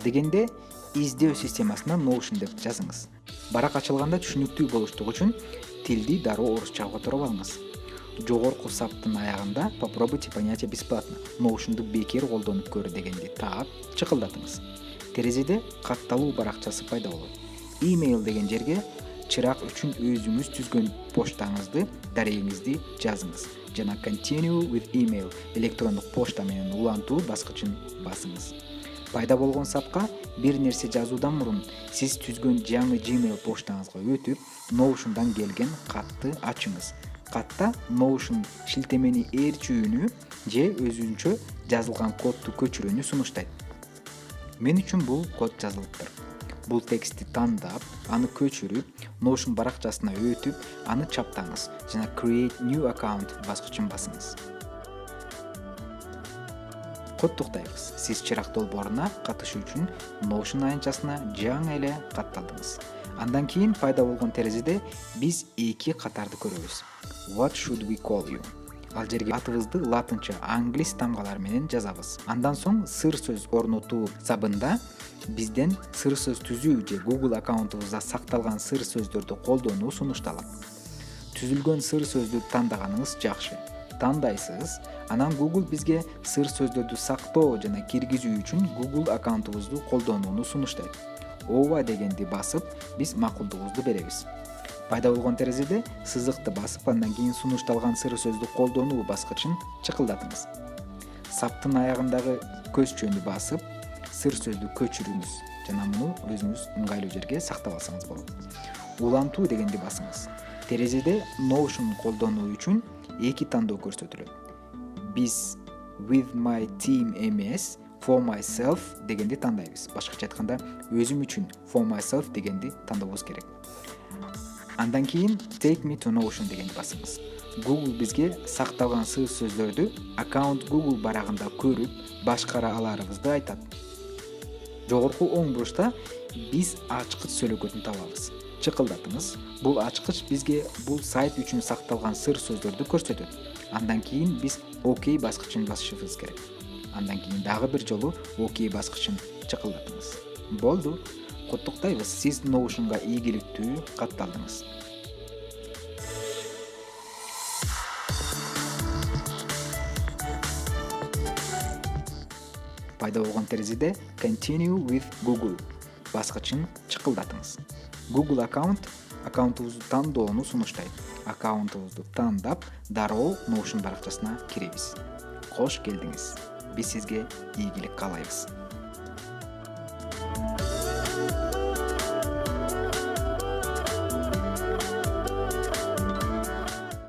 Дегенде издөө системасына Notion деп жазыңыз. Барак ачылганда түшүнүктүү болуштугу үчүн тилди дароо орусчага которуп алыңыз. Жогорку саптын аягында попробуйте понятие бесплатно. Notion'ду бекер колдонуп көр дегенди таап чыкылдатыңыз. Терезеде катталуу баракчасы пайда болот. Email деген жерге чырак үчүн өзүңүз түзгөн поштаңызды, дарегиңизди жазыңыз. Жана continue with email электрондук почта менен улантуу баскычын басыңыз. Пайда болгон сапка бир нерсе жазуудан мурун сиз түзгөн жаңы Gmail поштаңызга өтүп, Notion'дан келген катты ачыңыз. Катта Notion шилтемени ээрчүүнү же өзүнчө жазылган кодду көчүрүүнү сунуштайт. Мен үчүн бул код жазылыптыр. Бул текстти тандап, аны көчүрүп, Notion баракчасына өтүп, аны чаптаңыз жана create new account баскычын басыңыз. Коттуктайбыз. Сиз чырак долбооруна катышуу үчүн Notion аянтчасына жаңы эле катталдыңыз. Андан кийин пайда болгон терезеде биз эки катарды көрөбүз. What should we call you? Ал жерге атыбызды латынча, англис тамгалары менен жазабыз. Андан соң сыр сөз орнотуу сабында бизден сыр сөз түзүү же Google аккаунтубузда сакталган сыр сөздөрдү колдонуу сунушталат. Түзүлгөн сыр сөздү тандаганыңыз жакшы. Тандайсыз, анан Google бизге сыр сөздөрдү сактоо жана киргизүү үчүн Google аккаунтубузду колдонууну сунуштайт. Ооба дегенди басып, биз макулдугубузду беребиз. Пайда болгон терезеде сызыкты басып, андан кийин сунушталган сыр сөздү колдонуу баскычын чыкылдатыңыз. Саптын аягындагы көзчөнү басып, сыр сөздү көчүрүңүз жана муну өзүңүз ыңгайлуу жерге сактап алсаңыз болот. Улантуу дегенди басыңыз. Терезеде Notion колдонуу үчүн эки тандоо көрсөтүлөт. Биз with my team эмес, for myself дегенди тандайбыз. Башкача айтканда, өзүм үчүн for myself дегенди тандообуз керек. Андан кийин take me to Notion дегенди басыңыз. Google бизге сакталган сыр сөздөрдү аккаунт Google барагында көрүп, башкара аларыбызды айтат. Жогорку оң буручта биз ачкыч сөйлөгөтүн табабыз. Чыкылдатыңыз. Бул ачкыч бизге бул сайт үчүн сакталган сыр сөздөрдү көрсөтөт. Андан кийин биз OK баскычын басышыбыз керек. Андан кийин дагы бир жолу OK баскычын чыкылдатыңыз. Болду. Куттуктайбыз, сиз Notion'га ийгиликтүү катталдыңыз. Пайда болгон терезеде continue with Google баскычын чыкылдатыңыз. Google аккаунтубузду тандоону сунуштайт. Аккаунтубузду тандап, дароо Notion баракчасына киребиз. Кош келдиңиз. Биз сизге ийгилик каалайбыз.